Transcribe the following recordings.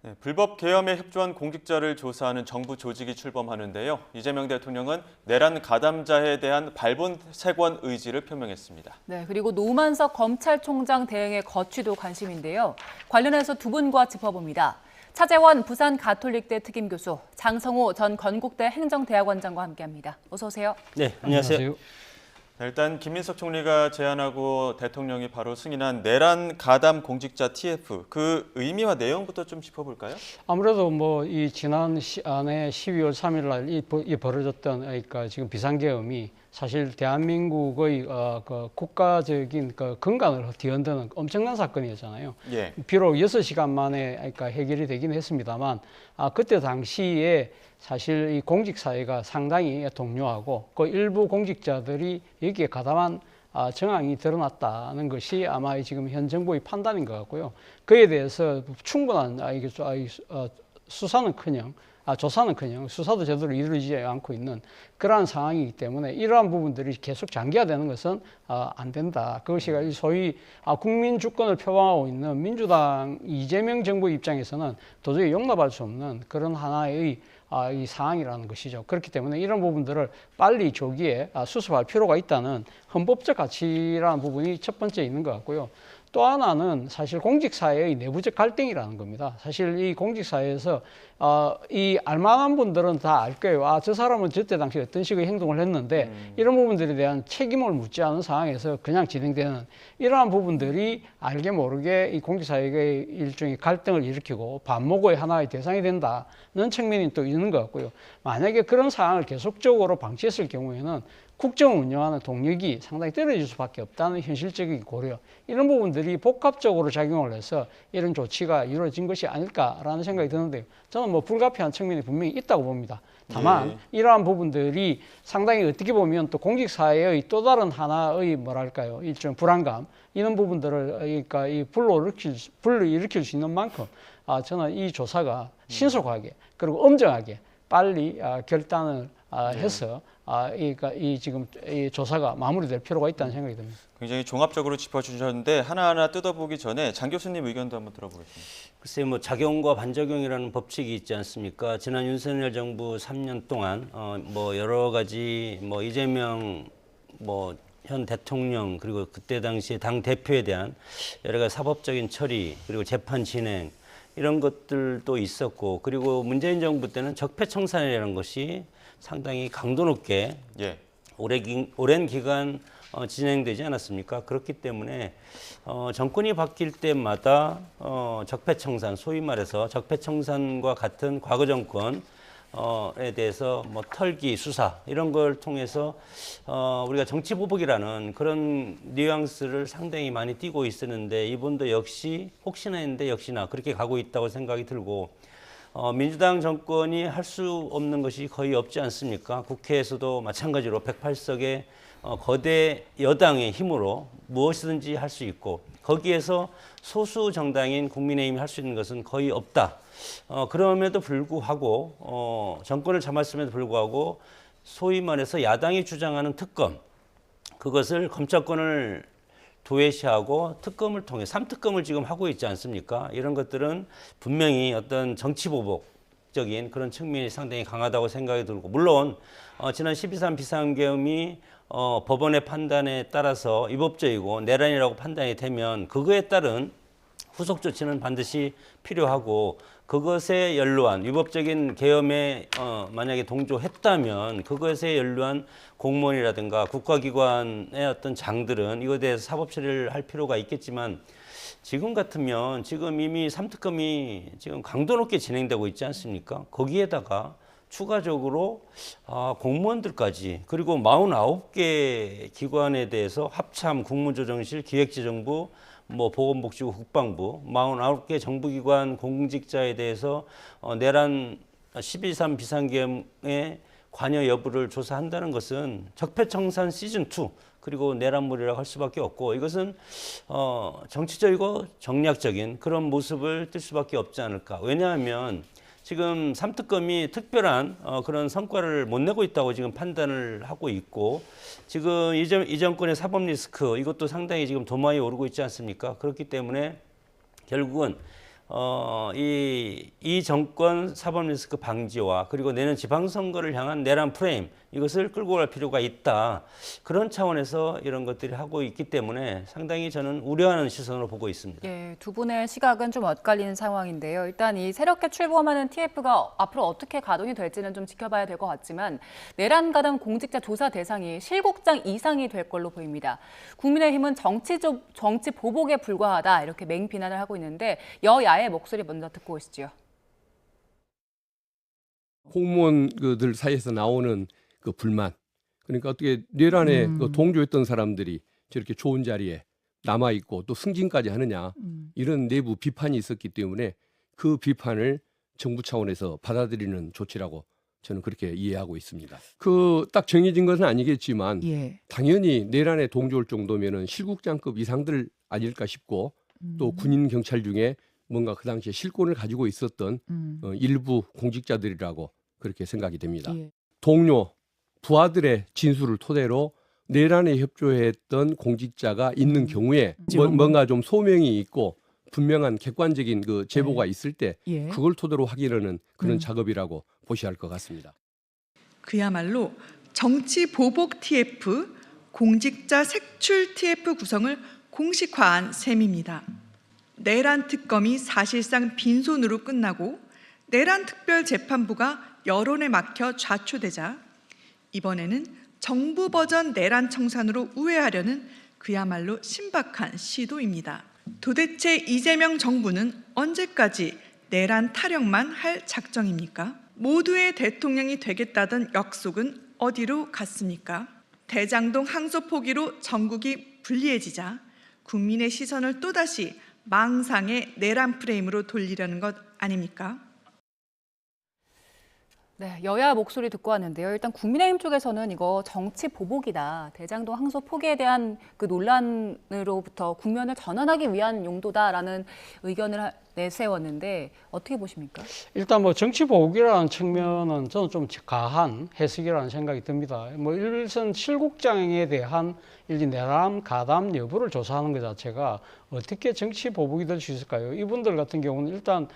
네, 불법 계엄에 협조한 공직자를 조사하는 정부 조직이 출범하는데요. 이재명 대통령은 내란 가담자에 대한 발본색원 의지를 표명했습니다. 네, 그리고 노만석 검찰총장 대행의 거취도 관심인데요. 관련해서 두 분과 짚어봅니다. 차재원 부산 가톨릭대 특임교수, 장성호 전 건국대 행정대학원장과 함께합니다. 어서 오세요. 네, 안녕하세요. 네, 일단 김민석 총리가 제안하고 대통령이 바로 승인한 내란 가담 공직자 TF 그 의미와 내용부터 좀 짚어볼까요? 아무래도 뭐 이 지난 안에 12월 3일 날 이 벌어졌던 그러니까 지금 비상계엄이 사실 대한민국의 그 국가적인 그 근간을 뒤흔드는 엄청난 사건이었잖아요. 예. 비록 6시간 만에 그러니까 해결이 되긴 했습니다만 그때 당시에 사실 이 공직 사회가 상당히 동요하고 그 일부 공직자들이 여기에 가담한 정황이 드러났다는 것이 아마 지금 현 정부의 판단인 것 같고요. 그에 대해서 충분한 수사는커녕 조사는커녕 수사도 제대로 이루어지지 않고 있는 그러한 상황이기 때문에 이러한 부분들이 계속 장기화되는 것은 안 된다. 그것이 소위 국민 주권을 표방하고 있는 민주당 이재명 정부 입장에서는 도저히 용납할 수 없는 그런 하나의 이 상황이라는 것이죠. 그렇기 때문에 이런 부분들을 빨리 조기에 수습할 필요가 있다는 헌법적 가치라는 부분이 첫 번째 있는 것 같고요. 또 하나는 사실 공직사회의 내부적 갈등이라는 겁니다. 사실 이 공직사회에서 이 알만한 분들은 다 알 거예요. 저 사람은 저때 당시 어떤 식의 행동을 했는데 이런 부분들에 대한 책임을 묻지 않은 상황에서 그냥 진행되는 이러한 부분들이 알게 모르게 이 공직사회의 일종의 갈등을 일으키고 반목의 하나의 대상이 된다는 측면이 또 있는 것 같고요. 만약에 그런 상황을 계속적으로 방치했을 경우에는 국정을 운영하는 동력이 상당히 떨어질 수밖에 없다는 현실적인 고려, 이런 부분들이 복합적으로 작용을 해서 이런 조치가 이루어진 것이 아닐까라는 생각이 드는데요. 저는 뭐 불가피한 측면이 분명히 있다고 봅니다. 다만 이러한 부분들이 상당히 어떻게 보면 또 공직사회의 또 다른 하나의 뭐랄까요, 일종 불안감, 이런 부분들을 그러니까 이 불러일으킬 수 있는 만큼 저는 이 조사가 신속하게 그리고 엄정하게 빨리 결단을 해서 지금 이 조사가 마무리될 필요가 있다는 생각이 듭니다. 굉장히 종합적으로 짚어주셨는데 하나하나 뜯어보기 전에 장 교수님 의견도 한번 들어보겠습니다. 글쎄 뭐 작용과 반작용이라는 법칙이 있지 않습니까? 지난 윤석열 정부 3년 동안 뭐 여러 가지 뭐 이재명 뭐 현 대통령 그리고 그때 당시 당 대표에 대한 여러 가지 사법적인 처리 그리고 재판 진행 이런 것들도 있었고, 그리고 문재인 정부 때는 적폐청산이라는 것이 상당히 강도 높게 오랜 기간 진행되지 않았습니까? 그렇기 때문에 정권이 바뀔 때마다 적폐청산, 소위 말해서 적폐청산과 같은 과거 정권에 대해서 뭐 털기 수사 이런 걸 통해서 우리가 정치 보복이라는 그런 뉘앙스를 상당히 많이 띠고 있었는데, 이번도 역시 혹시나 했는데 역시나 그렇게 가고 있다고 생각이 들고, 민주당 정권이 할 수 없는 것이 거의 없지 않습니까? 국회에서도 마찬가지로 108석의 거대 여당의 힘으로 무엇이든지 할 수 있고, 거기에서 소수 정당인 국민의힘이 할 수 있는 것은 거의 없다. 그럼에도 불구하고 정권을 잡았음에도 불구하고 소위 말해서 야당이 주장하는 특검, 그것을 검찰권을 도외시하고 특검을 통해 3특검을 지금 하고 있지 않습니까? 이런 것들은 분명히 어떤 정치보복적인 그런 측면이 상당히 강하다고 생각이 들고, 물론 지난 12.3 비상계엄이 법원의 판단에 따라서 위법적이고 내란이라고 판단이 되면 그거에 따른 후속 조치는 반드시 필요하고, 그것에 연루한 위법적인 계엄에 만약에 동조했다면 그것에 연루한 공무원이라든가 국가기관의 어떤 장들은 이거에 대해서 사법 처리를 할 필요가 있겠지만, 지금 같으면 지금 이미 3특검이 지금 강도 높게 진행되고 있지 않습니까? 거기에다가 추가적으로 공무원들까지, 그리고 49개 기관에 대해서 합참, 국무조정실, 기획재정부, 뭐 보건복지부, 국방부 49개 정부기관 공직자에 대해서 내란 12.3 비상계엄의 관여 여부를 조사한다는 것은 적폐청산 시즌2 그리고 내란물이라고 할 수밖에 없고, 이것은 정치적이고 정략적인 그런 모습을 띨 수밖에 없지 않을까. 왜냐하면 지금 3특검이 특별한 그런 성과를 못 내고 있다고 지금 판단을 하고 있고, 지금 이 정권의 사법 리스크 이것도 상당히 지금 도마에 오르고 있지 않습니까? 그렇기 때문에 결국은 이 정권 사법 리스크 방지와 그리고 내년 지방선거를 향한 내란 프레임 이것을 끌고 갈 필요가 있다. 그런 차원에서 이런 것들이 하고 있기 때문에 상당히 저는 우려하는 시선으로 보고 있습니다. 예, 두 분의 시각은 좀 엇갈리는 상황인데요. 일단 이 새롭게 출범하는 TF가 앞으로 어떻게 가동이 될지는 좀 지켜봐야 될 것 같지만 내란 가담 공직자 조사 대상이 실국장 이상이 될 걸로 보입니다. 국민의힘은 정치 보복에 불과하다 이렇게 맹비난을 하고 있는데 여야의 목소리 먼저 듣고 오시죠. 공무원들 사이에서 나오는 그 불만, 그러니까 어떻게 내란에 그 동조했던 사람들이 저렇게 좋은 자리에 남아 있고 또 승진까지 하느냐 이런 내부 비판이 있었기 때문에 그 비판을 정부 차원에서 받아들이는 조치라고 저는 그렇게 이해하고 있습니다. 그 딱 정해진 것은 아니겠지만 예. 당연히 내란에 동조할 정도면은 실국장급 이상들 아닐까 싶고 또 군인 경찰 중에 뭔가 그 당시에 실권을 가지고 있었던 일부 공직자들이라고 그렇게 생각이 됩니다. 예. 동료, 부하들의 진술을 토대로 내란에 협조했던 공직자가 있는 경우에 뭔가 좀 소명이 있고 분명한 객관적인 그 제보가 있을 때 예. 그걸 토대로 확인하는 그런 작업이라고 보셔야 할 것 같습니다. 그야말로 정치 보복 TF, 공직자 색출 TF 구성을 공식화한 셈입니다. 내란 특검이 사실상 빈손으로 끝나고 내란 특별재판부가 여론에 막혀 좌초되자 이번에는 정부 버전 내란 청산으로 우회하려는 그야말로 신박한 시도입니다. 도대체 이재명 정부는 언제까지 내란 타령만 할 작정입니까? 모두의 대통령이 되겠다던 약속은 어디로 갔습니까? 대장동 항소 포기로 전국이 불리해지자 국민의 시선을 또다시 망상의 내란 프레임으로 돌리려는 것 아닙니까? 네, 여야 목소리 듣고 왔는데요. 일단 국민의힘 쪽에서는 이거 정치 보복이다. 대장동 항소 포기에 대한 그 논란으로부터 국면을 전환하기 위한 용도다라는 의견을 내세웠는데 어떻게 보십니까? 일단 뭐 정치 보복이라는 측면은 저는 좀 과한 해석이라는 생각이 듭니다. 뭐 일선 실국장에 대한 일지 내란 가담 여부를 조사하는 것 자체가 어떻게 정치 보복이 될 수 있을까요? 이분들 같은 경우는 일단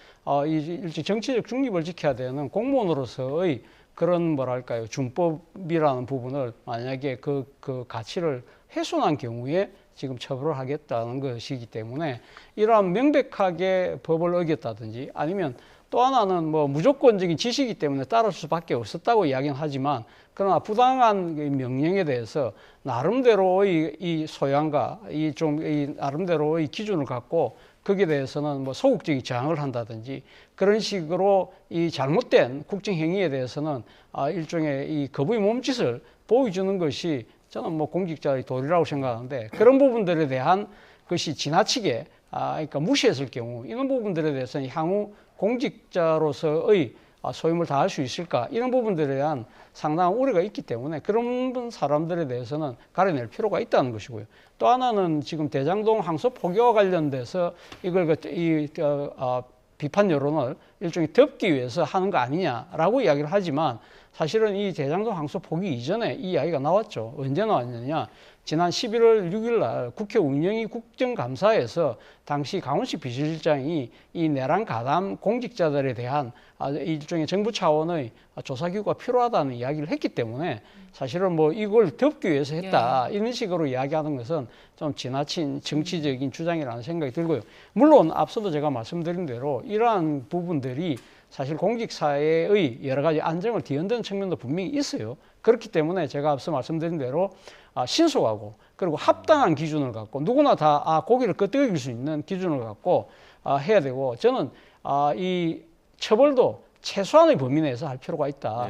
일찍 정치적 중립을 지켜야 되는 공무원으로서의 그런 뭐랄까요 준법이라는 부분을 만약에 그 가치를 훼손한 경우에 지금 처벌을 하겠다는 것이기 때문에 이러한 명백하게 법을 어겼다든지 아니면 또 하나는 뭐 무조건적인 지시이기 때문에 따를 수밖에 없었다고 이야기는 하지만 그러나 부당한 명령에 대해서 나름대로의 이 소양과 이 나름대로의 기준을 갖고 거기에 대해서는 뭐 소극적인 저항을 한다든지 그런 식으로 이 잘못된 국정 행위에 대해서는 일종의 이 거부의 몸짓을 보여주는 것이 저는 뭐 공직자의 도리라고 생각하는데 그런 부분들에 대한 것이 지나치게 그러니까 무시했을 경우 이런 부분들에 대해서는 향후 공직자로서의 소임을 다할 수 있을까 이런 부분들에 대한 상당한 우려가 있기 때문에 그런 사람들에 대해서는 가려낼 필요가 있다는 것이고요. 또 하나는 지금 대장동 항소 포기와 관련돼서 이걸 비판 여론을 일종의 덮기 위해서 하는 거 아니냐라고 이야기를 하지만 사실은 이 대장동 항소 포기 이전에 이 이야기가 나왔죠. 언제 나왔느냐. 지난 11월 6일 날 국회 운영위 국정감사에서 당시 강훈식 비서실장이 이 내란 가담 공직자들에 대한 일종의 정부 차원의 조사기구가 필요하다는 이야기를 했기 때문에 사실은 뭐 이걸 덮기 위해서 했다. 이런 식으로 이야기하는 것은 좀 지나친 정치적인 주장이라는 생각이 들고요. 물론 앞서도 제가 말씀드린 대로 이러한 부분들이 사실 공직사회의 여러 가지 안정을 뒤흔드는 측면도 분명히 있어요. 그렇기 때문에 제가 앞서 말씀드린 대로 신속하고 그리고 합당한 기준을 갖고 누구나 다 고기를 끄떡일 수 있는 기준을 갖고 해야 되고 저는 이 처벌도 최소한의 범위 내에서 할 필요가 있다.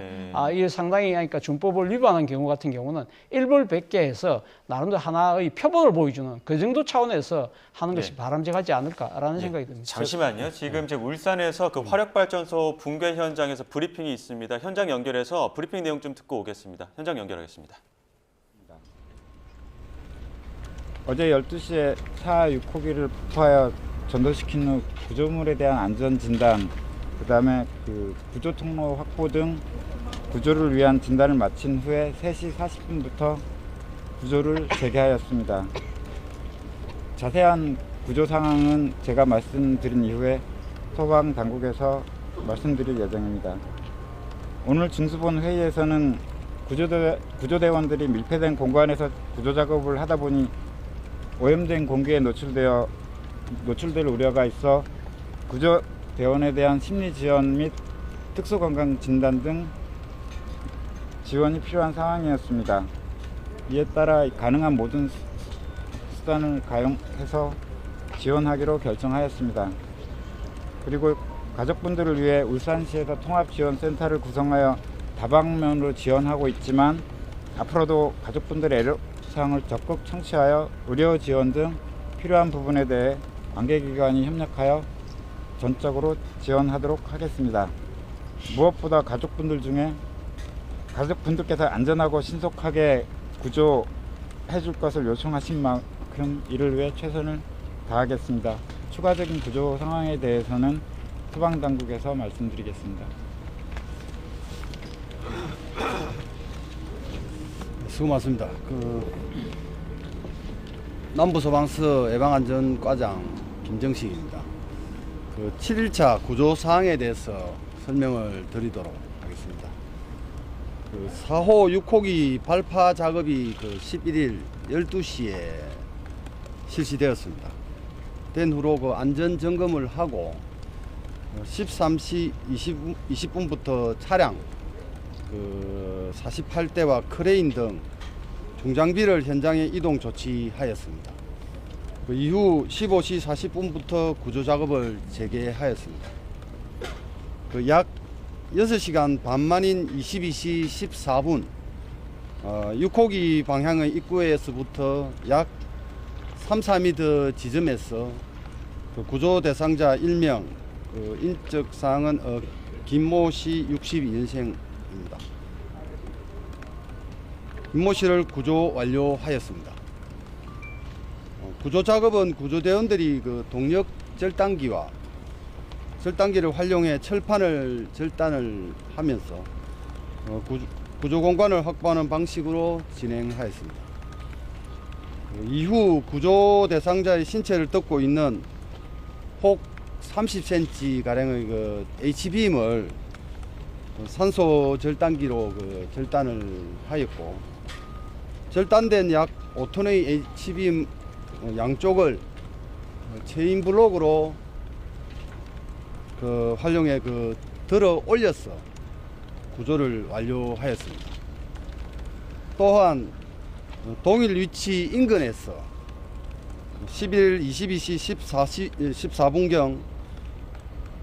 이게 상당히 그러니까 준법을 위반한 경우 같은 경우는 일벌백계해서 나름대로 하나의 표본을 보여주는 그 정도 차원에서 하는 것이 바람직하지 않을까라는 생각이 듭니다. 잠시만요. 지금 울산에서 그 화력발전소 붕괴 현장에서 브리핑이 있습니다. 현장 연결해서 브리핑 내용 좀 듣고 오겠습니다. 현장 연결하겠습니다. 어제 12시에 차 6호기를 폭파하여 전도시킨 후 구조물에 대한 안전 진단, 그다음에 구조 통로 확보 등 구조를 위한 진단을 마친 후에 3시 40분부터 구조를 재개하였습니다. 자세한 구조 상황은 제가 말씀드린 이후에 소방 당국에서 말씀드릴 예정입니다. 오늘 중수본 회의에서는 구조대원들이 밀폐된 공간에서 구조작업을 하다 보니 오염된 공기에 노출될 우려가 있어 구조대원에 대한 심리 지원 및 특수건강 진단 등 지원이 필요한 상황이었습니다. 이에 따라 가능한 모든 수단을 가용해서 지원하기로 결정하였습니다. 그리고 가족분들을 위해 울산시에서 통합지원센터를 구성하여 다방면으로 지원하고 있지만 앞으로도 가족분들의 애로사항을 적극 청취하여 의료 지원 등 필요한 부분에 대해 관계기관이 협력하여 전적으로 지원하도록 하겠습니다. 무엇보다 가족분들께서 안전하고 신속하게 구조해 줄 것을 요청하신 만큼 이를 위해 최선을 다하겠습니다. 추가적인 구조 상황에 대해서는 소방당국에서 말씀드리겠습니다. 수고 많습니다. 남부소방서 예방안전과장 김정식입니다. 7일차 구조 사항에 대해서 설명을 드리도록 하겠습니다. 4호 6호기 발파 작업이 11일 12시에 실시되었습니다. 된 후로 안전 점검을 하고 13시 20분부터 차량 48대와 크레인 등 중장비를 현장에 이동 조치하였습니다. 그 이후 15시 40분부터 구조 작업을 재개하였습니다. 약 6시간 반 만인 22시 14분 6호기 방향의 입구에서부터 약 3-4m 지점에서 구조 대상자 1명, 인적 사항은 김모 씨 62년생입니다. 김모 씨를 구조 완료하였습니다. 구조 작업은 구조대원들이 동력 절단기와 절단기를 활용해 철판을 절단을 하면서 구조 공간을 확보하는 방식으로 진행하였습니다. 이후 구조 대상자의 신체를 덮고 있는 폭 30cm 가량의 H빔을 산소 절단기로 절단을 하였고, 절단된 약 5톤의 H빔 양쪽을 체인 블록으로 활용해 들어 올려서 구조를 완료하였습니다. 또한 동일 위치 인근에서 11일 22시 14분경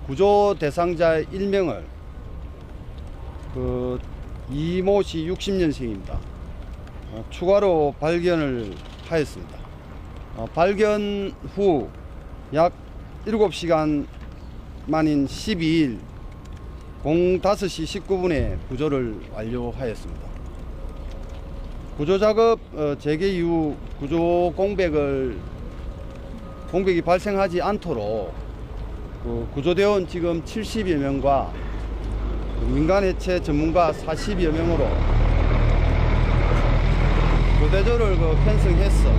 구조 대상자 1명을 이모 씨 60년생입니다. 추가로 발견을 하였습니다. 발견 후 약 7시간 만인 12일 05시 19분에 구조를 완료하였습니다. 구조 작업 재개 이후 구조 공백이 발생하지 않도록 구조대원 지금 70여 명과 민간 해체 전문가 40여 명으로 교대조를 편성해서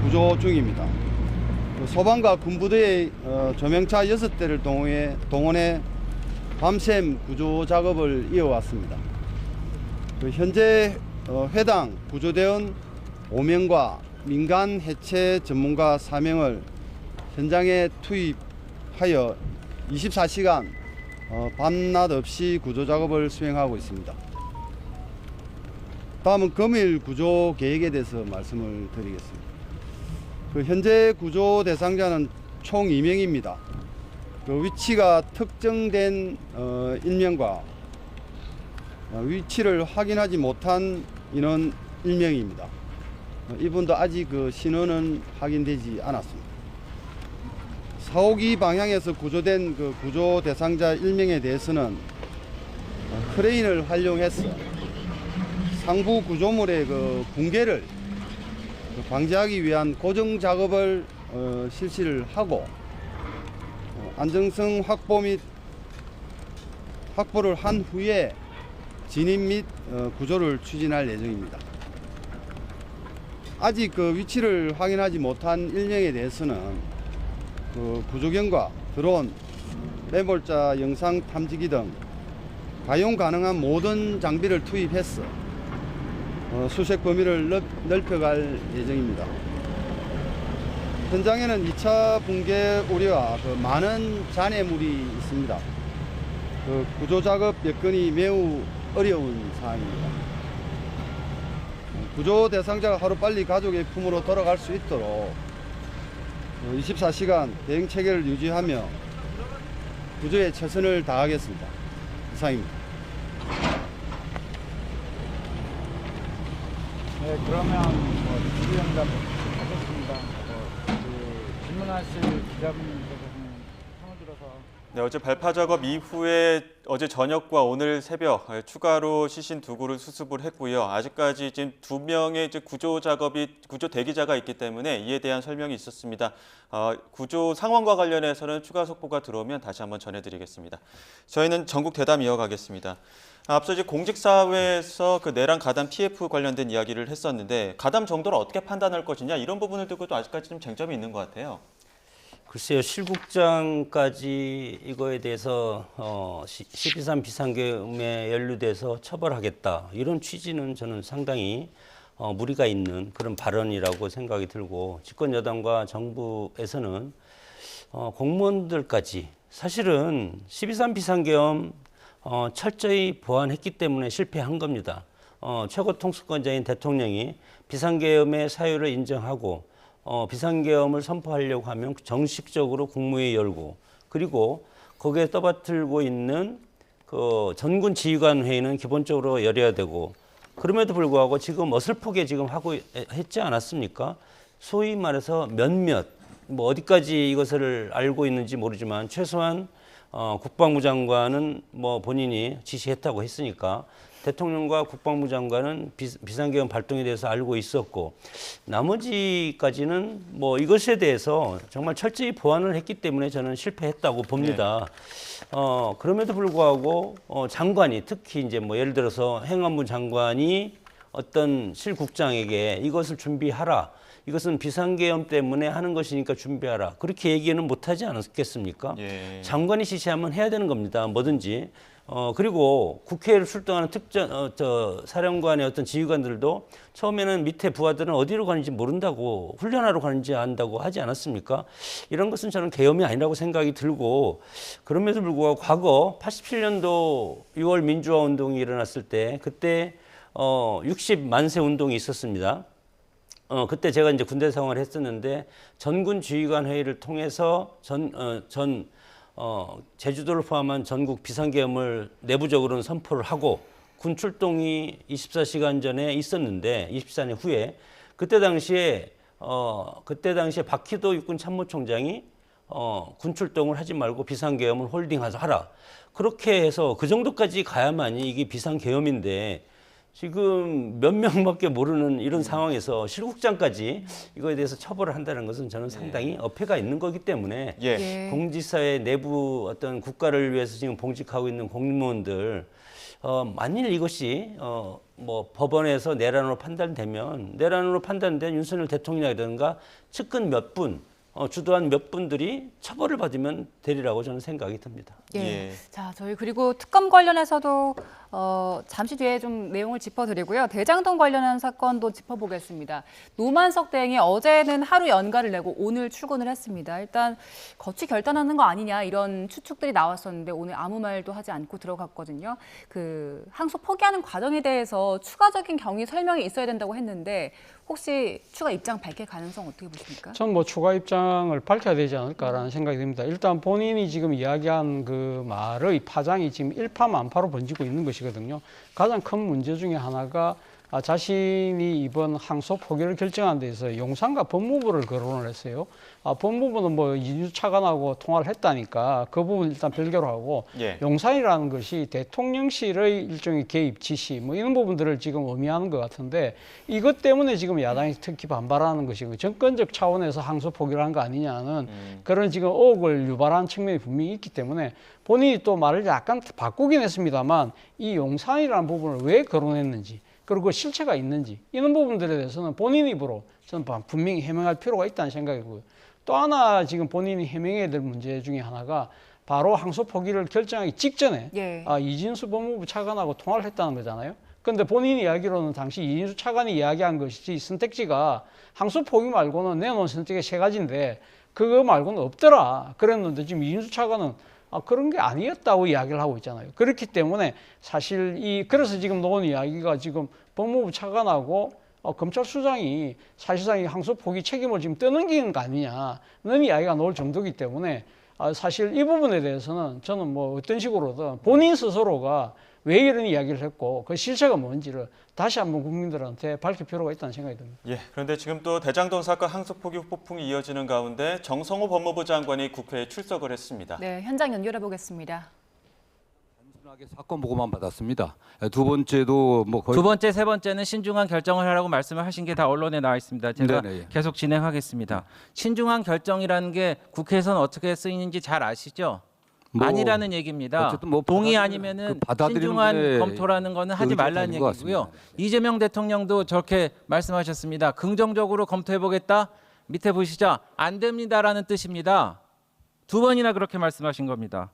구조 중입니다. 소방과 군부대의 조명차 6대를 동원해 밤샘 구조 작업을 이어왔습니다. 현재 해당 구조대원 5명과 민간 해체 전문가 4명을 현장에 투입하여 24시간 밤낮 없이 구조 작업을 수행하고 있습니다. 다음은 금일 구조 계획에 대해서 말씀을 드리겠습니다. 현재 구조 대상자는 총 2명입니다. 위치가 특정된 인명과 위치를 확인하지 못한 인원 1명입니다. 이분도 아직 신원은 확인되지 않았습니다. 4호기 방향에서 구조된 구조 대상자 1명에 대해서는 크레인을 활용해서 상부 구조물의 붕괴를 방지하기 위한 고정 작업을 실시를 하고 안정성 확보를 한 후에 진입 및 구조를 추진할 예정입니다. 아직 그 위치를 확인하지 못한 일령에 대해서는 그 구조견과 드론, 매몰자 영상 탐지기 등 가용 가능한 모든 장비를 투입해서 수색 범위를 넓혀갈 예정입니다. 현장에는 2차 붕괴 우려와 그 많은 잔해물이 있습니다. 그 구조 작업 여건이 매우 어려운 상황입니다. 구조 대상자가 하루빨리 가족의 품으로 돌아갈 수 있도록 24시간 대응 체계를 유지하며 구조에 최선을 다하겠습니다. 이상입니다. 네, 그러면 질의응답 하겠습니다. 질문하실 기자분들께서는 손을 들어서. 네, 어제 발파 작업 이후에 어제 저녁과 오늘 새벽 추가로 시신 2구를 수습을 했고요. 아직까지 지금 2명의 구조 대기자가 있기 때문에 이에 대한 설명이 있었습니다. 구조 상황과 관련해서는 추가 속보가 들어오면 다시 한번 전해드리겠습니다. 저희는 전국 대담 이어가겠습니다. 앞서 이제 공직사회에서 그 내란 가담 TF 관련된 이야기를 했었는데 가담 정도를 어떻게 판단할 것이냐 이런 부분을 두고도 아직까지 좀 쟁점이 있는 것 같아요. 글쎄요, 실국장까지 이거에 대해서 12.3 비상계엄에 연루돼서 처벌하겠다 이런 취지는 저는 상당히 무리가 있는 그런 발언이라고 생각이 들고 집권 여당과 정부에서는 공무원들까지 사실은 12.3 비상계엄 철저히 보완했기 때문에 실패한 겁니다. 최고 통수권자인 대통령이 비상계엄의 사유를 인정하고 비상계엄을 선포하려고 하면 정식적으로 국무회의 열고 그리고 거기에 떠받들고 있는 그 전군 지휘관 회의는 기본적으로 열어야 되고 그럼에도 불구하고 지금 어설프게 지금 하고 했지 않았습니까? 소위 말해서 몇몇 뭐 어디까지 이것을 알고 있는지 모르지만 최소한 국방부 장관은 뭐 본인이 지시했다고 했으니까 대통령과 국방부 장관은 비상계엄 발동에 대해서 알고 있었고 나머지까지는 뭐 이것에 대해서 정말 철저히 보완을 했기 때문에 저는 실패했다고 봅니다. 그럼에도 불구하고 장관이 특히 이제 뭐 예를 들어서 행안부 장관이 어떤 실국장에게 이것을 준비하라. 이것은 비상계엄 때문에 하는 것이니까 준비하라. 그렇게 얘기는 못하지 않았겠습니까? 예. 장관이 지시하면 해야 되는 겁니다. 뭐든지. 그리고 국회를 출동하는 사령관의 어떤 지휘관들도 처음에는 밑에 부하들은 어디로 가는지 모른다고 훈련하러 가는지 안다고 하지 않았습니까? 이런 것은 저는 계엄이 아니라고 생각이 들고 그럼에도 불구하고 과거 87년도 6월 민주화 운동이 일어났을 때 그때 60만세 운동이 있었습니다. 그때 제가 이제 군대 생활을 했었는데 전군 지휘관 회의를 통해서 제주도를 포함한 전국 비상계엄을 내부적으로는 선포를 하고 군 출동이 24시간 전에 있었는데 24년 후에 그때 당시에 박희도 육군 참모총장이 군 출동을 하지 말고 비상계엄을 홀딩하라. 그렇게 해서 그 정도까지 가야만이 이게 비상계엄인데 지금 몇 명밖에 모르는 이런 상황에서 실국장까지 이거에 대해서 처벌을 한다는 것은 저는 상당히 어폐가 있는 거기 때문에 공직사회 내부 어떤 국가를 위해서 지금 봉직하고 있는 공무원들 만일 이것이 뭐 법원에서 내란으로 판단되면 내란으로 판단된 윤석열 대통령이라든가 측근 몇 분 주도한 몇 분들이 처벌을 받으면 되리라고 저는 생각이 듭니다. 예. 자, 저희 그리고 특검 관련해서도 잠시 뒤에 좀 내용을 짚어드리고요. 대장동 관련한 사건도 짚어보겠습니다. 노만석 대행이 어제는 하루 연가를 내고 오늘 출근을 했습니다. 일단 거취 결단하는 거 아니냐 이런 추측들이 나왔었는데 오늘 아무 말도 하지 않고 들어갔거든요. 그 항소 포기하는 과정에 대해서 추가적인 경위 설명이 있어야 된다고 했는데 혹시 추가 입장 밝힐 가능성 어떻게 보십니까? 전 뭐 추가 입장을 밝혀야 되지 않을까라는 생각이 듭니다. 일단 본인이 지금 이야기한 그 말의 파장이 지금 일파만파로 번지고 있는 것이거든요. 가장 큰 문제 중에 하나가 자신이 이번 항소 포기를 결정한 데 있어서 용산과 법무부를 거론을 했어요. 법무부는 뭐 2주 차관하고 통화를 했다니까 그 부분 일단 별개로 하고 용산이라는 것이 대통령실의 일종의 개입 지시 뭐 이런 부분들을 지금 의미하는 것 같은데 이것 때문에 지금 야당이 특히 반발하는 것이고 정권적 차원에서 항소 포기를 한 거 아니냐는 그런 지금 의혹을 유발한 측면이 분명히 있기 때문에 본인이 또 말을 약간 바꾸긴 했습니다만 이 용산이라는 부분을 왜 거론했는지 그리고 그 실체가 있는지 이런 부분들에 대해서는 본인 입으로 저는 분명히 해명할 필요가 있다는 생각이고요. 또 하나 지금 본인이 해명해야 될 문제 중에 하나가 바로 항소 포기를 결정하기 직전에 예. 이진수 법무부 차관하고 통화를 했다는 거잖아요. 그런데 본인 이야기로는 당시 이진수 차관이 이야기한 것이 선택지가 항소 포기 말고는 내놓은 선택이 3가지인데 그거 말고는 없더라 그랬는데 지금 이진수 차관은 그런 게 아니었다고 이야기를 하고 있잖아요. 그렇기 때문에 사실 그래서 지금 나온 이야기가 지금 법무부 차관하고 검찰 수장이 사실상 이 항소 포기 책임을 지금 떠넘기는 거 아니냐는 이야기가 나올 정도이기 때문에 사실 이 부분에 대해서는 저는 뭐 어떤 식으로든 본인 스스로가 왜 이런 이야기를 했고 그 실체가 뭔지를 다시 한번 국민들한테 밝힐 필요가 있다는 생각이 듭니다. 예, 그런데 지금 또 대장동 사건 항소 포기 폭풍이 이어지는 가운데 정성호 법무부 장관이 국회에 출석을 했습니다. 네, 현장 연결해 보겠습니다. 단순하게 사건 보고만 받았습니다. 두 번째도 뭐 거의 두 번째, 세 번째는 신중한 결정을 하라고 말씀을 하신 게 다 언론에 나와 있습니다. 제가 네네. 계속 진행하겠습니다. 신중한 결정이라는 게 국회에서는 어떻게 쓰이는지 잘 아시죠? 뭐 아니라는 얘기입니다. 어쨌든 뭐 동의 받아들이는- 아니면은 그 받아들이는 신중한 게 검토라는 거는 하지 의미가 말라는 되는 것 얘기고요. 같습니다. 이재명 대통령도 저렇게 말씀하셨습니다. 긍정적으로 검토해 보겠다. 밑에 보시죠. 안 됩니다라는 뜻입니다. 2번이나 그렇게 말씀하신 겁니다.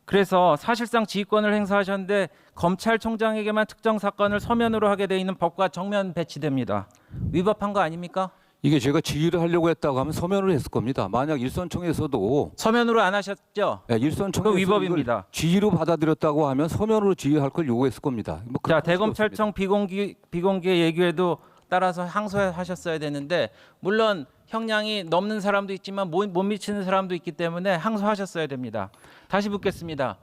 그래서 사실상 지휘권을 행사하셨는데 검찰총장에게만 특정 사건을 서면으로 하게 돼 있는 법과 정면 배치됩니다. 위법한 거 아닙니까? 이게 제가 지휘를 하려고 했다고 하면 서면으로 했을 겁니다. 만약 일선총에서도 서면으로 안 하셨죠? 일선총에서 그거 위법입니다. 지휘로 받아들였다고 하면 서면으로 지휘할 걸 요구했을 겁니다. 뭐 자, 그럴 수가 대검찰청 비공개 예규에도 따라서 항소하셨어야 되는데 물론 형량이 넘는 사람도 있지만 못 미치는 사람도 있기 때문에 항소하셨어야 됩니다. 다시 묻겠습니다.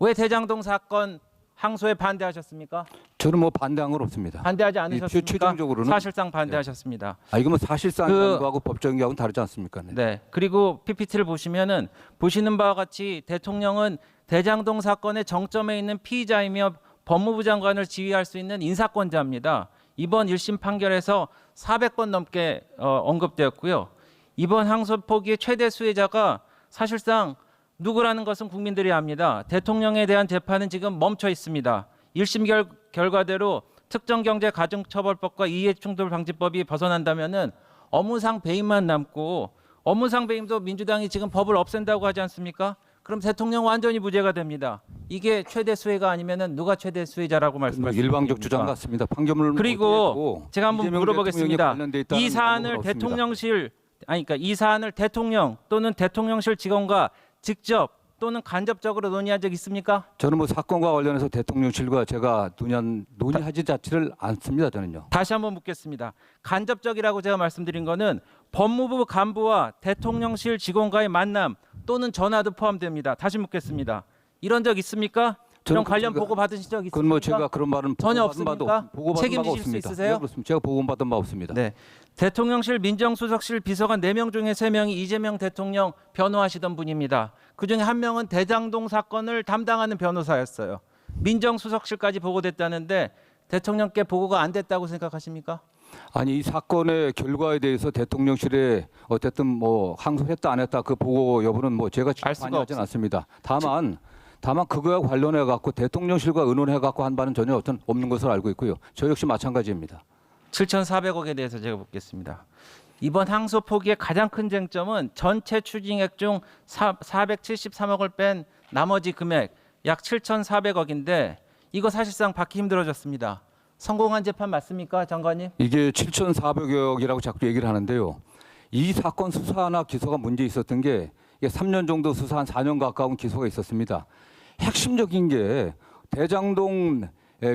왜 대장동 사건 항소에 반대하셨습니까? 저는 뭐 반대한 건 없습니다. 반대하지 않으셨습니까? 최종적으로는 사실상 반대하셨습니다. 이거 뭐 사실상인 거하고 법적인 거하고는 다르지 않습니까? 네. 네. 그리고 PPT를 보시면은 보시는 바와 같이 대통령은 대장동 사건의 정점에 있는 피의자이며 법무부 장관을 지휘할 수 있는 인사권자입니다. 이번 1심 판결에서 400번 넘게 언급되었고요. 이번 항소 포기의 최대 수혜자가 사실상 누구라는 것은 국민들이 압니다. 대통령에 대한 재판은 지금 멈춰 있습니다. 1심 결과대로 특정경제가중처벌법과 이해충돌방지법이 벗어난다면은 업무상 배임만 남고 업무상 배임도 민주당이 지금 법을 없앤다고 하지 않습니까? 그럼 대통령 완전히 무죄가 됩니다. 이게 최대 수혜가 아니면은 누가 최대 수혜자라고 말씀하십니까? 일방적 주장 같습니다. 판결문을 그리고 제가 한번 이재명 물어보겠습니다. 대통령에 관련돼 있다는 이 사안을 내용은 없습니다. 그러니까 이 사안을 대통령 또는 대통령실 직원과 직접 또는 간접적으로 논의한 적 있습니까? 저는 뭐 사건과 관련해서 대통령실과 제가 논의하지 자체를 않습니다. 저는요. 다시 한번 묻겠습니다. 간접적이라고 제가 말씀드린 거는 법무부 간부와 대통령실 직원과의 만남 또는 전화도 포함됩니다. 다시 묻겠습니다. 이런 적 있습니까? 저는 그런 관련 제가- 보고 받으신 적 있습니까? 그건 뭐 제가 그런 말은 전혀 보고받은 바도 없습니까? 보고받은 바가 책임지실 수 없습니다. 있으세요? 네, 그렇습니다. 제가 보고받은 바 없습니다. 네. 대통령실 민정수석실 비서관 4명 중에 3명이 이재명 대통령 변호하시던 분입니다. 그중에 1명은 대장동 사건을 담당하는 변호사였어요. 민정수석실까지 보고됐다는데 대통령께 보고가 안 됐다고 생각하십니까? 아니 이 사건의 결과에 대해서 대통령실에 어쨌든 뭐 항소했다 안 했다 그 보고 여부는 뭐 제가 알 수가 관여하지는 없습니다. 않습니다. 다만 그거와 관련해 갖고 대통령실과 의논해 갖고 한 바는 전혀 어떤 없는 것으로 알고 있고요. 저 역시 마찬가지입니다. 7,400억에 대해서 제가 묻겠습니다. 이번 항소 포기의 가장 큰 쟁점은 전체 추징액 중 473억을 뺀 나머지 금액 약 7,400억인데 이거 사실상 받기 힘들어졌습니다. 성공한 재판 맞습니까, 장관님? 이게 7,400억이라고 자꾸 얘기를 하는데요. 이 사건 수사나 기소가 문제 있었던 게 이게 3년 정도 수사 한 4년 가까운 기소가 있었습니다. 핵심적인 게 대장동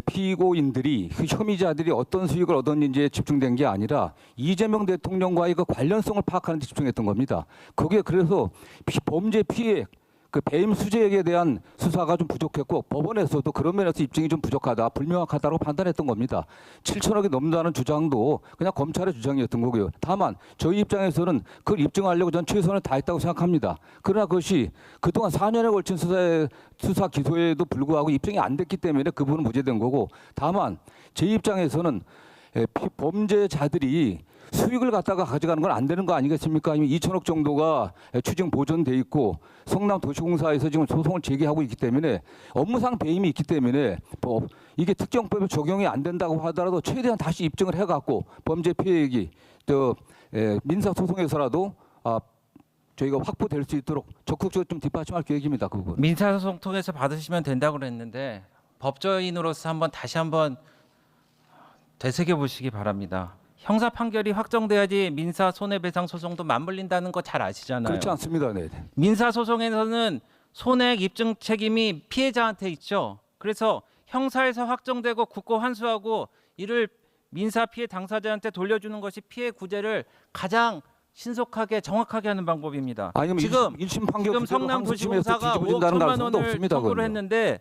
피고인들이 그 혐의자들이 어떤 수익을 얻었는지에 집중된 게 아니라 이재명 대통령과의 그 관련성을 파악하는 데 집중했던 겁니다. 거기에 그래서 범죄 피해 그 배임 수재액에 대한 수사가 좀 부족했고 법원에서도 그런 면에서 입증이 좀 부족하다, 불명확하다고 판단했던 겁니다. 7천억이 넘는다는 주장도 그냥 검찰의 주장이었던 거고요. 다만 저희 입장에서는 그걸 입증하려고 전 최선을 다했다고 생각합니다. 그러나 그것이 그동안 4년에 걸친 수사 기소에도 불구하고 입증이 안 됐기 때문에 그 부분은 무죄된 거고, 다만 제 입장에서는 범죄자들이 수익을 갖다가 가져가는 건 안 되는 거 아니겠습니까? 아니면 2천억 정도가 추징 보존돼 있고 성남도시공사에서 지금 소송을 제기하고 있기 때문에 업무상 배임이 있기 때문에 이게 특정법에 적용이 안 된다고 하더라도 최대한 다시 입증을 해갖고 범죄 피해액이 또 민사 소송에서라도 저희가 확보될 수 있도록 적극적으로 좀 뒷받침할 계획입니다. 그 부분. 민사소송 통해서 받으시면 된다고 그랬는데 법조인으로서 다시 한번 되새겨 보시기 바랍니다. 형사 판결이 확정돼야지 민사 손해배상 소송도 맞물린다는 거 잘 아시잖아요. 그렇지 않습니다. 네. 민사 소송에서는 손해액 입증 책임이 피해자한테 있죠. 그래서 형사에서 확정되고 굳고 환수하고 이를 민사 피해 당사자한테 돌려주는 것이 피해 구제를 가장 신속하게 정확하게 하는 방법입니다. 아니면 지금 1심 판결 지금 성남도시공사가 5억 1천만 원을 청구를 했는데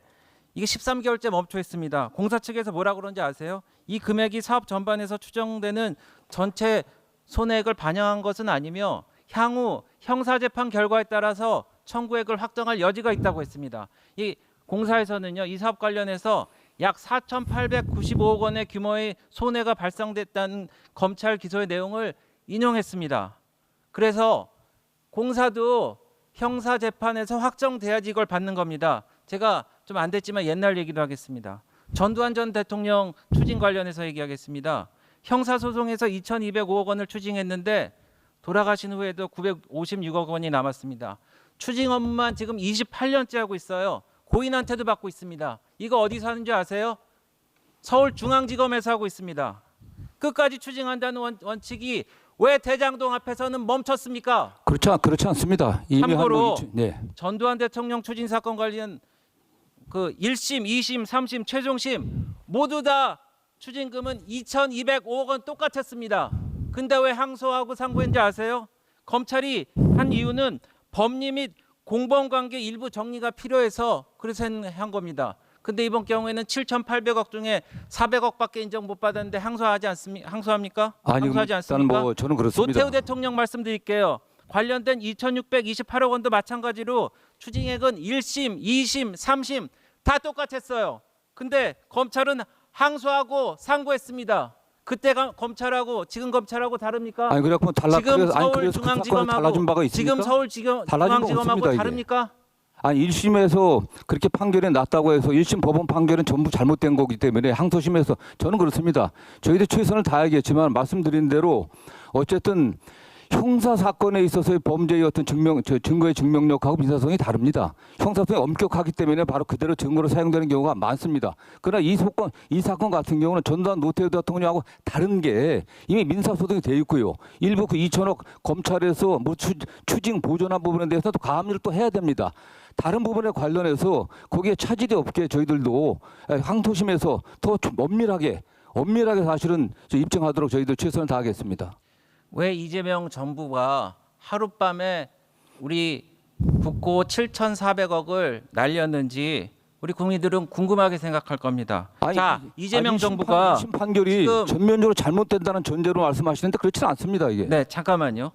이게 13개월째 멈춰 있습니다. 공사 측에서 뭐라 그런지 아세요? 이 금액이 사업 전반에서 추정되는 전체 손해액을 반영한 것은 아니며 향후 형사재판 결과에 따라서 청구액을 확정할 여지가 있다고 했습니다. 이 공사에서는요, 이 사업 관련해서 약 4,895억 원의 규모의 손해가 발생됐다는 검찰 기소의 내용을 인용했습니다. 그래서 공사도 형사재판에서 확정돼야지 이걸 받는 겁니다. 제가 좀 안 됐지만 옛날 얘기도 하겠습니다. 전두환 전 대통령 추징 관련해서 얘기하겠습니다. 형사소송에서 2,205억 원을 추징했는데 돌아가신 후에도 956억 원이 남았습니다. 추징 업무만 지금 28년째 하고 있어요. 고인한테도 받고 있습니다. 이거 어디서 하는지 아세요? 서울중앙지검에서 하고 있습니다. 끝까지 추징한다는 원칙이 왜 대장동 앞에서는 멈췄습니까? 그렇지 않습니다. 이미 참고로 네. 전두환 대통령 추징 사건 관련 그 1심, 2심, 3심, 최종심 모두 다 추징금은 2,205억 원 똑같았습니다. 근데 왜 항소하고 상고했는지 아세요? 검찰이 한 이유는 법리 및 공범관계 일부 정리가 필요해서 그래서 한 겁니다. 근데 이번 경우에는 7,800억 중에 400억밖에 인정 못 받았는데 항소합니까? 아니, 항소하지 일단 않습니까? 저는 그렇습니다. 노태우 대통령 말씀드릴게요. 관련된 2,628억 원도 마찬가지로 추징액은 1심, 2심, 3심 다 똑같았어요. 근데 검찰은 항소하고 상고했습니다. 그때 검찰하고 지금 검찰하고 다릅니까? 아니 그래갖고 지금 서울중앙지검하고 지금 서울중앙지검하고 다릅니까? 아니 1심에서 그렇게 판결이 났다고 해서 1심 법원 판결은 전부 잘못된 거기 때문에 항소심에서 저는 그렇습니다. 저희도 최선을 다하겠지만 말씀드린 대로 어쨌든 형사 사건에 있어서의 범죄의 어떤 증거의 증명력하고 민사성이 다릅니다. 형사성이 엄격하기 때문에 바로 그대로 증거로 사용되는 경우가 많습니다. 그러나 이 사건 같은 경우는 전두환 노태우 대통령하고 다른 게 이미 민사소송이 돼 있고요. 일부 그 2천억 검찰에서 뭐 추징 보존한 부분에 대해서도 가압류를 또 해야 됩니다. 다른 부분에 관련해서 거기에 차질이 없게 저희들도 항소심에서 더 엄밀하게 사실은 입증하도록 저희들 최선을 다하겠습니다. 왜 이재명 정부가 하룻밤에 우리 국고 7,400억을 날렸는지 우리 국민들은 궁금하게 생각할 겁니다. 자, 이재명 정부가 판결이 지금 전면적으로 잘못된다는 전제로 말씀하시는데 그렇지는 않습니다. 이게. 네, 잠깐만요.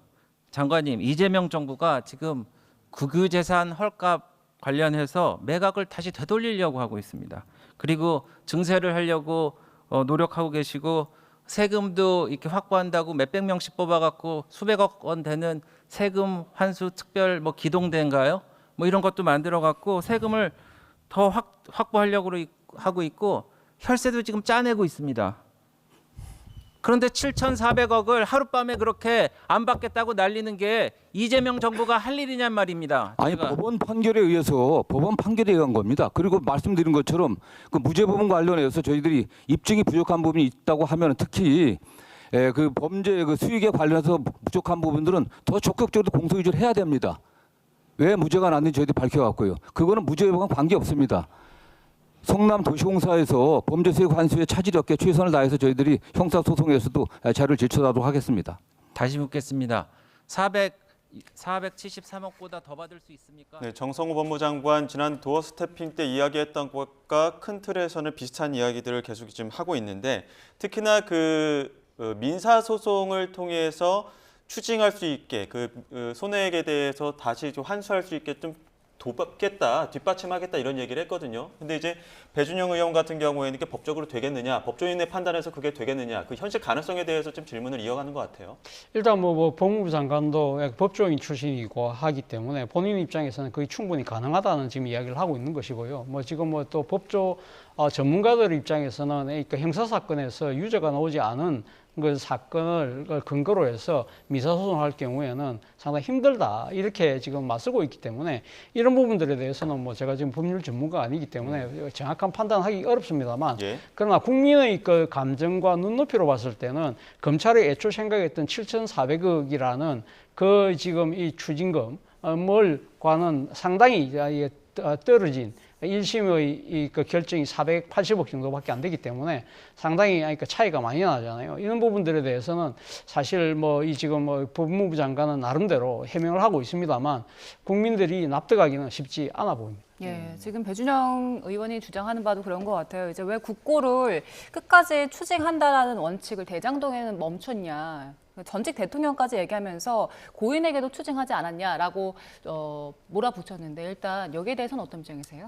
장관님, 이재명 정부가 지금 국유재산 헐값 관련해서 매각을 다시 되돌리려고 하고 있습니다. 그리고 증세를 하려고 노력하고 계시고 세금도 이렇게 확보한다고 몇백 명씩 뽑아갖고 수백억 원 되는 세금 환수 특별 기동대인가요? 이런 것도 만들어갖고 세금을 더 확보하려고 하고 있고 혈세도 지금 짜내고 있습니다. 그런데 7,400억을 하룻밤에 그렇게 안 받겠다고 날리는 게 이재명 정부가 할 일이냔 말입니다. 아니 법원 판결에 의한 겁니다. 그리고 말씀드린 것처럼 그 무죄 부분 관련해서 저희들이 입증이 부족한 부분이 있다고 하면 특히 그 범죄 그 수익에 관련해서 부족한 부분들은 더 적극적으로 공소 유지를 해야 됩니다. 왜 무죄가 났는지 저희들이 밝혀왔고요. 그거는 무죄 여부와 관계 없습니다. 성남도시공사에서 범죄 수익 환수에 차질이 없게 최선을 다해서 저희들이 형사소송에서도 자료를 제출하도록 하겠습니다. 다시 묻겠습니다. 473억보다 더 받을 수 있습니까? 네, 정성호 법무장관 지난 도어 스태핑 때 이야기했던 것과 큰 틀에서는 비슷한 이야기들을 계속 지금 하고 있는데 특히나 그 민사 소송을 통해서 추징할 수 있게 그 손해액에 대해서 다시 좀 환수할 수 있게 좀 돕겠다, 뒷받침하겠다 이런 얘기를 했거든요. 근데 이제 배준영 의원 같은 경우에는 이게 법적으로 되겠느냐, 법조인의 판단에서 그게 되겠느냐, 그 현실 가능성에 대해서 좀 질문을 이어가는 것 같아요. 일단 뭐 법무부 장관도 법조인 출신이고 하기 때문에 본인 입장에서는 거의 충분히 가능하다는 지금 이야기를 하고 있는 것이고요. 뭐 지금 뭐 또 법조 전문가들 입장에서는 그 형사 사건에서 유죄가 나오지 않은 그 사건을 근거로 해서 민사소송할 경우에는 상당히 힘들다 이렇게 지금 맞서고 있기 때문에 이런 부분들에 대해서는 뭐 제가 지금 법률 전문가가 아니기 때문에 정확한 판단하기 어렵습니다만 예. 그러나 국민의 그 감정과 눈높이로 봤을 때는 검찰이 애초 생각했던 7,400억이라는 그 지금 이 추징금을 과는 상당히 떨어진 1심의 그 결정이 480억 정도밖에 안 되기 때문에 상당히 그 차이가 많이 나잖아요. 이런 부분들에 대해서는 사실 뭐 이 지금 뭐 법무부 장관은 나름대로 해명을 하고 있습니다만 국민들이 납득하기는 쉽지 않아 보입니다. 예, 지금 배준영 의원이 주장하는 바도 그런 것 같아요. 이제 왜 국고를 끝까지 추징한다라는 원칙을 대장동에는 멈췄냐. 전직 대통령까지 얘기하면서 고인에게도 추징하지 않았냐라고 몰아붙였는데 일단 여기에 대해서는 어떤 입장이세요?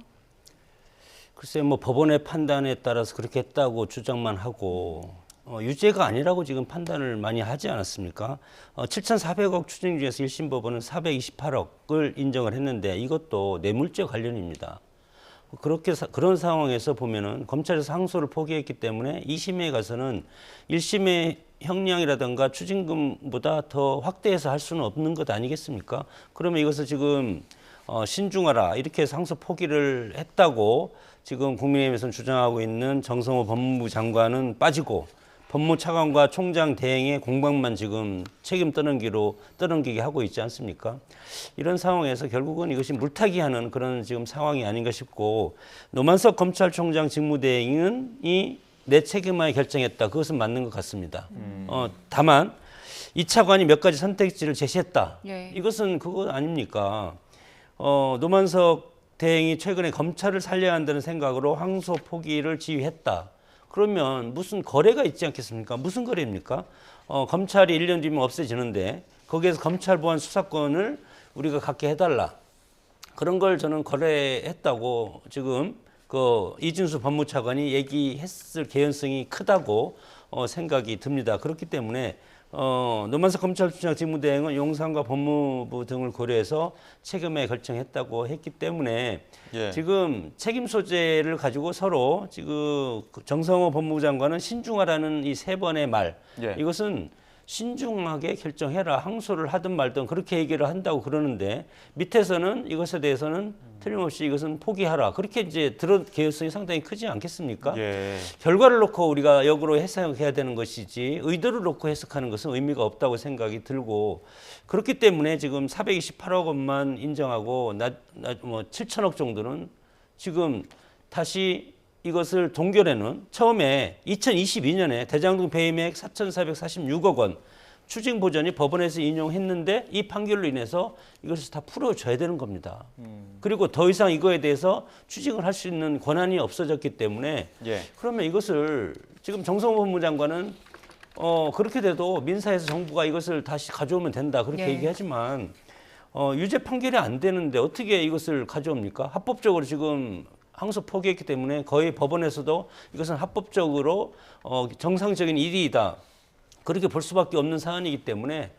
글쎄 뭐 법원의 판단에 따라서 그렇게 했다고 주장만 하고 유죄가 아니라고 지금 판단을 많이 하지 않았습니까? 7,400억 추징 중에서 1심 법원은 428억을 인정을 했는데 이것도 뇌물죄 관련입니다. 그런 상황에서 보면은 검찰에서 항소를 포기했기 때문에 2심에 가서는 1심의 형량이라든가 추징금보다 더 확대해서 할 수는 없는 것 아니겠습니까? 그러면 이것을 지금 신중하라 이렇게 해서 항소 포기를 했다고 지금 국민의힘에서는 주장하고 있는 정성호 법무부 장관은 빠지고 법무차관과 총장 대행의 공방만 지금 책임 떠넘기게 하고 있지 않습니까? 이런 상황에서 결국은 이것이 물타기하는 그런 지금 상황이 아닌가 싶고 노만석 검찰총장 직무대행은 내 책임하에 결정했다. 그것은 맞는 것 같습니다. 다만 이 차관이 몇 가지 선택지를 제시했다. 예. 이것은 그거 아닙니까? 노만석 대행이 최근에 검찰을 살려야 한다는 생각으로 항소 포기를 지휘했다. 그러면 무슨 거래가 있지 않겠습니까? 무슨 거래입니까? 검찰이 1년 뒤면 없애지는데 거기에서 검찰 보안 수사권을 우리가 갖게 해달라. 그런 걸 저는 거래했다고 지금 그 이준수 법무차관이 얘기했을 개연성이 크다고 생각이 듭니다. 그렇기 때문에 노만석 검찰총장 직무대행은 용산과 법무부 등을 고려해서 책임에 결정했다고 했기 때문에 예. 지금 책임 소재를 가지고 서로 지금 정성호 법무부 장관은 신중하라는 이 3번의 말 예. 이것은 신중하게 결정해라 항소를 하든 말든 그렇게 얘기를 한다고 그러는데 밑에서는 이것에 대해서는 틀림없이 이것은 포기하라 그렇게 이제 들은 개연성이 상당히 크지 않겠습니까? 예. 결과를 놓고 우리가 역으로 해석해야 되는 것이지 의도를 놓고 해석하는 것은 의미가 없다고 생각이 들고 그렇기 때문에 지금 428억 원만 인정하고 뭐 7천억 정도는 지금 다시 이것을 동결에는 처음에 2022년에 대장동 배임액 4,446억 원 추징 보전이 법원에서 인용했는데 이 판결로 인해서 이것을 다 풀어줘야 되는 겁니다. 그리고 더 이상 이거에 대해서 추징을 할 수 있는 권한이 없어졌기 때문에 예. 그러면 이것을 지금 정성호 법무부 장관은 그렇게 돼도 민사에서 정부가 이것을 다시 가져오면 된다 그렇게 예. 얘기하지만 유죄 판결이 안 되는데 어떻게 이것을 가져옵니까? 합법적으로 지금 항소 포기했기 때문에 거의 법원에서도 이것은 합법적으로 정상적인 일이다. 그렇게 볼 수밖에 없는 사안이기 때문에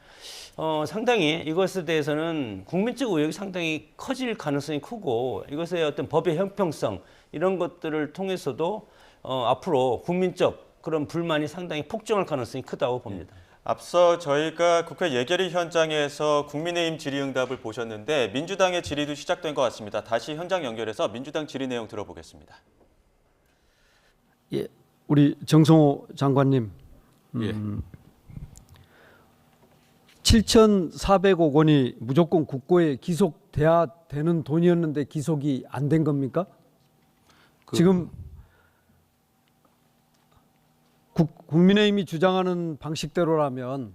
상당히 이것에 대해서는 국민적 의혹이 상당히 커질 가능성이 크고 이것의 어떤 법의 형평성 이런 것들을 통해서도 앞으로 국민적 그런 불만이 상당히 폭증할 가능성이 크다고 봅니다. 앞서 저희가 국회 예결위 현장에서 국민의힘 질의응답을 보셨는데 민주당의 질의도 시작된 것 같습니다. 다시 현장 연결해서 민주당 질의 내용 들어보겠습니다. 예, 우리 정성호 장관님, 예. 7,400억 원이 무조건 국고에 기속돼야 되는 돈이었는데 기속이 안 된 겁니까? 지금 국민의힘이 주장하는 방식대로라면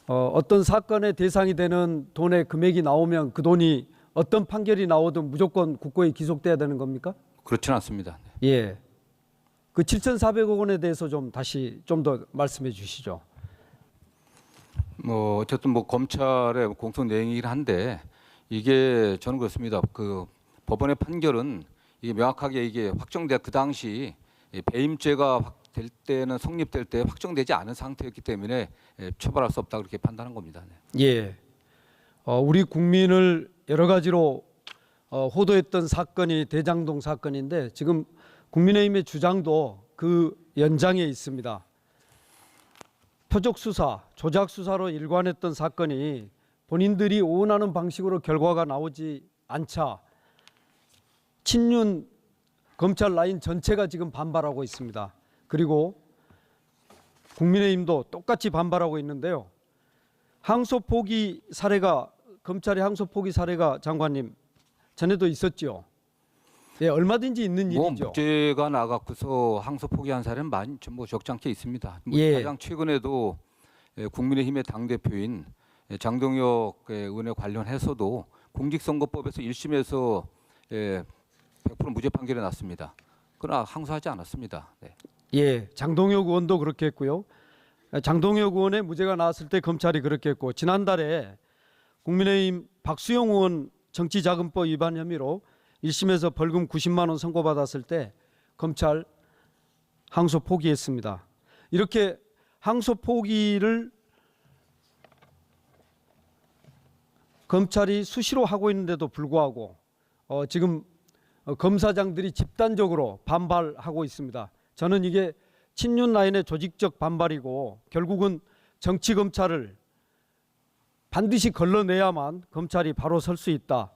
어떤 사건의 대상이 되는 돈의 금액이 나오면 그 돈이 어떤 판결이 나오든 무조건 국고에 기속돼야 되는 겁니까? 그렇지는 않습니다. 예. 그 7,400억 원에 대해서 좀 다시 좀 더 말씀해 주시죠. 뭐 어쨌든 뭐 검찰의 공소 내용이긴 한데 이게 저는 그렇습니다. 그 법원의 판결은 이게 명확하게 이게 확정돼 그 당시 배임죄가 될 때는 성립될 때 확정되지 않은 상태였기 때문에 처벌할 수 없다 그렇게 판단한 겁니다. 네. 예, 우리 국민을 여러 가지로 호도했던 사건이 대장동 사건인데 지금 국민의힘의 주장도 그 연장에 있습니다. 표적 수사, 조작 수사로 일관했던 사건이 본인들이 원하는 방식으로 결과가 나오지 않자 친윤 검찰 라인 전체가 지금 반발하고 있습니다. 그리고 국민의힘도 똑같이 반발하고 있는데요. 항소 포기 사례가 검찰의 항소 포기 사례가 장관님 전에도 있었죠. 예, 얼마든지 있는 일이죠. 무죄가 나갖고서 항소 포기한 사례는 많이 뭐 적잖게 있습니다. 예. 가장 최근에도 국민의힘의 당 대표인 장동혁 의원에 관련해서도 공직선거법에서 1심에서 100% 무죄 판결이 났습니다. 그러나 항소하지 않았습니다. 네. 예, 장동혁 의원도 그렇게 했고요. 장동혁 의원의 무죄가 나왔을 때 검찰이 그렇게 했고 지난달에 국민의힘 박수영 의원 정치자금법 위반 혐의로 1심에서 벌금 90만 원 선고받았을 때 검찰 항소 포기했습니다. 이렇게 항소 포기를 검찰이 수시로 하고 있는데도 불구하고 지금 검사장들이 집단적으로 반발하고 있습니다. 저는 이게 친윤 라인의 조직적 반발이고 결국은 정치 검찰을 반드시 걸러내야만 검찰이 바로 설 수 있다.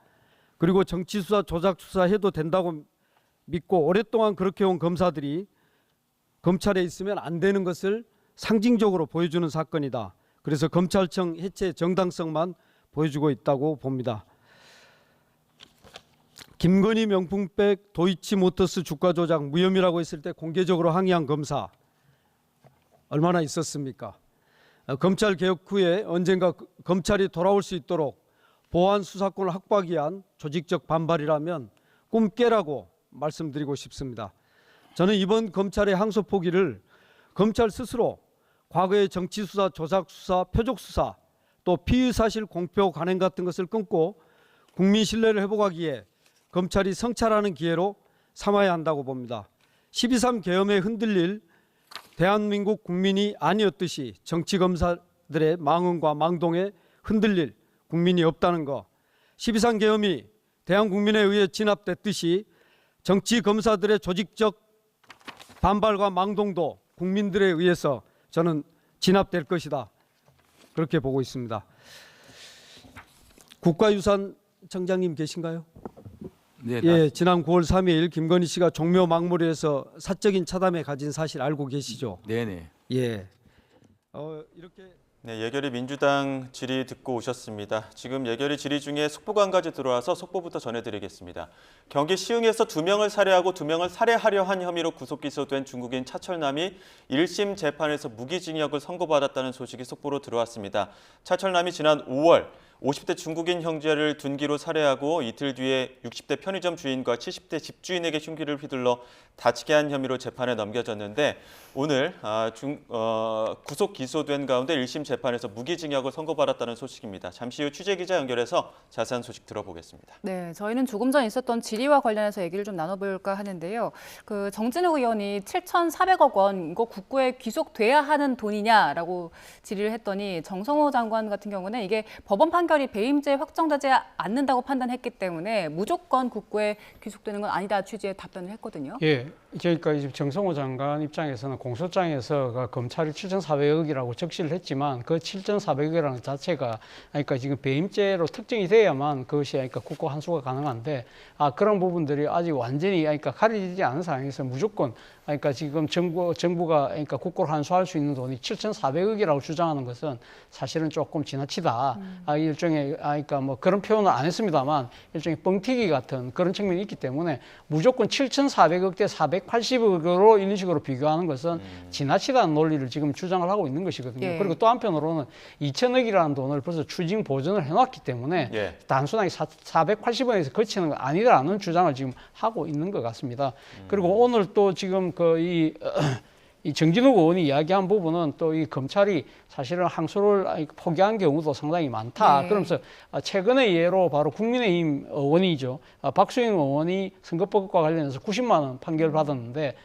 그리고 정치 수사, 조작 수사 해도 된다고 믿고 오랫동안 그렇게 온 검사들이 검찰에 있으면 안 되는 것을 상징적으로 보여주는 사건이다. 그래서 검찰청 해체 정당성만 보여주고 있다고 봅니다. 김건희 명품백 도이치모터스 주가 조작 무혐의라고 했을 때 공개적으로 항의한 검사 얼마나 있었습니까? 검찰 개혁 후에 언젠가 검찰이 돌아올 수 있도록 보안 수사권을 확보하기 위한 조직적 반발이라면 꿈 깨라고 말씀드리고 싶습니다. 저는 이번 검찰의 항소 포기를 검찰 스스로 과거의 정치 수사, 조작 수사, 표적 수사 또 피의 사실 공표 관행 같은 것을 끊고 국민 신뢰를 회복하기 위해 검찰이 성찰하는 기회로 삼아야 한다고 봅니다. 12.3 계엄에 흔들릴 대한민국 국민이 아니었듯이 정치검사들의 망언과 망동에 흔들릴 국민이 없다는 것, 12.3 계엄이 대한국민에 의해 진압됐듯이 정치검사들의 조직적 반발과 망동도 국민들에 의해서 저는 진압될 것이다. 그렇게 보고 있습니다. 국가유산청장님 계신가요? 네, 예, 지난 9월 3일 김건희 씨가 종묘 막물에서 사적인 차담회 가진 사실 알고 계시죠? 네네. 예. 이렇게 네, 예결위 민주당 질의 듣고 오셨습니다. 지금 예결위 질의 중에 속보가 한 가지 들어와서 속보부터 전해드리겠습니다. 경기 시흥에서 2명을 살해하고 2명을 살해하려 한 혐의로 구속 기소된 중국인 차철남이 1심 재판에서 무기징역을 선고받았다는 소식이 속보로 들어왔습니다. 차철남이 지난 5월 50대 중국인 형제를 둔기로 살해하고 이틀 뒤에 60대 편의점 주인과 70대 집주인에게 흉기를 휘둘러 다치게 한 혐의로 재판에 넘겨졌는데 오늘 구속 기소된 가운데 1심 재판에서 무기징역을 선고받았다는 소식입니다. 잠시 후 취재기자 연결해서 자세한 소식 들어보겠습니다. 네, 저희는 조금 전 있었던 질의와 관련해서 얘기를 좀 나눠볼까 하는데요. 정진욱 의원이 7,400억 원 이거 국고에 귀속돼야 하는 돈이냐라고 질의를 했더니 정성호 장관 같은 경우는 이게 법원 판결이 배임죄 확정되지 않는다고 판단했기 때문에 무조건 국고에 귀속되는 건 아니다 취지의 답변을 했거든요. 예, 그러니까 정성호 장관 입장에서는 공소장에서 검찰이 7,400억이라고 적시를 했지만 그 7,400억이라는 자체가 그러니까 지금 배임죄로 특정이 돼야만 그것이 그러니까 국고 환수가 가능한데 그런 부분들이 아직 완전히 그러니까 가려지지 않은 상황에서 무조건 그러니까 지금 정부가 그러니까 국고를 환수할 수 있는 돈이 7,400억이라고 주장하는 것은 사실은 조금 지나치다. 일종의 그러니까 뭐 그런 표현을 안 했습니다만 일종의 뻥튀기 같은 그런 측면이 있기 때문에 무조건 7,400억 대 480억으로 이런 식으로 비교하는 것은 지나치다는 논리를 지금 주장을 하고 있는 것이거든요. 예. 그리고 또 한편으로는 2,000억이라는 돈을 벌써 추징 보전을 해놨기 때문에 예. 단순하게 480원에서 그치는 거 아니라는 주장을 지금 하고 있는 것 같습니다. 그리고 오늘 또 지금 이 정진욱 의원이 이야기한 부분은 또 이 검찰이 사실은 항소를 포기한 경우도 상당히 많다. 네. 그러면서 최근의 예로 바로 국민의힘 의원이죠. 박수영 의원이 선거법과 관련해서 90만 원 판결 받았는데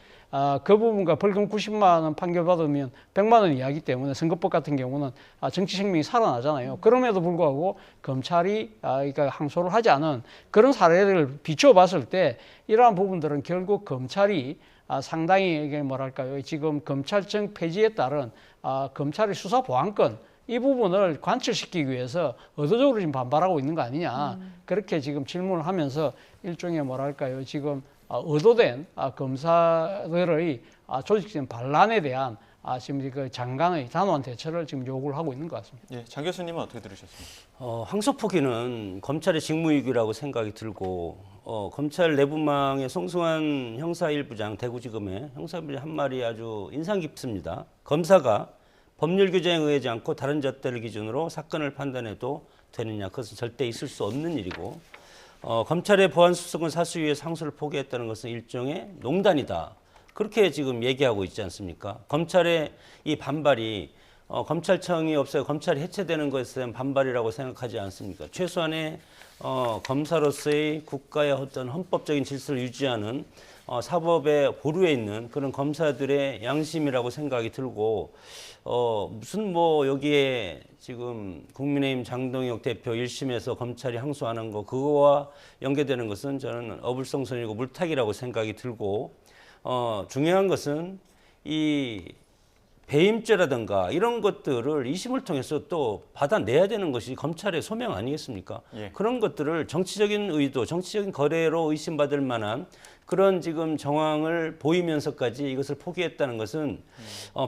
그 부분과 벌금 90만 원 판결 받으면 100만 원 이하기 때문에 선거법 같은 경우는 정치 생명이 살아나잖아요. 그럼에도 불구하고 검찰이 그러니까 항소를 하지 않은 그런 사례를 비춰봤을 때 이러한 부분들은 결국 검찰이 상당히 이게 뭐랄까요, 지금 검찰청 폐지에 따른 검찰의 수사 보안권 이 부분을 관철시키기 위해서 의도적으로 지금 반발하고 있는 거 아니냐, 그렇게 지금 질문을 하면서 일종의 뭐랄까요, 지금 의도된 검사들의 조직적인 반란에 대한 지금 그 장관의 단호한 대처를 지금 요구를 하고 있는 것 같습니다. 예, 장 교수님은 어떻게 들으셨습니까? 항소 포기는 검찰의 직무유기라고 생각이 들고 검찰 내부망의 송승환 형사 1부장 대구지검의 형사 1부장 한 말이 아주 인상 깊습니다. 검사가 법률 규정에 의하지 않고 다른 잣대를 기준으로 사건을 판단해도 되느냐, 그것은 절대 있을 수 없는 일이고 검찰의 보안 수사권 사수 위에 상소를 포기했다는 것은 일종의 농단이다. 그렇게 지금 얘기하고 있지 않습니까? 검찰의 이 반발이 검찰청이 없어요, 검찰이 해체되는 것에 대한 반발이라고 생각하지 않습니까? 최소한의 검사로서의 국가의 어떤 헌법적인 질서를 유지하는 사법의 보루에 있는 그런 검사들의 양심이라고 생각이 들고 무슨 뭐 여기에 지금 국민의힘 장동혁 대표 1심에서 검찰이 항소하는 거 그거와 연계되는 것은 저는 어불성설이고 물타기라고 생각이 들고 중요한 것은 이 배임죄라든가 이런 것들을 2심을 통해서 또 받아내야 되는 것이 검찰의 소명 아니겠습니까? 예. 그런 것들을 정치적인 의도, 정치적인 거래로 의심받을 만한 그런 지금 정황을 보이면서까지 이것을 포기했다는 것은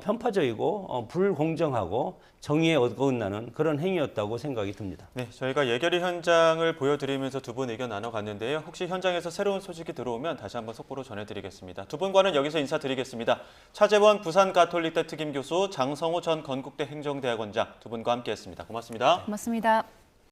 편파적이고 불공정하고 정의에 어긋나는 그런 행위였다고 생각이 듭니다. 네, 저희가 예결위 현장을 보여드리면서 두 분 의견 나눠갔는데요. 혹시 현장에서 새로운 소식이 들어오면 다시 한번 속보로 전해드리겠습니다. 두 분과는 여기서 인사드리겠습니다. 차재원 부산가톨릭대 특임교수, 장성호 전 건국대 행정대학원장 두 분과 함께했습니다. 고맙습니다. 고맙습니다.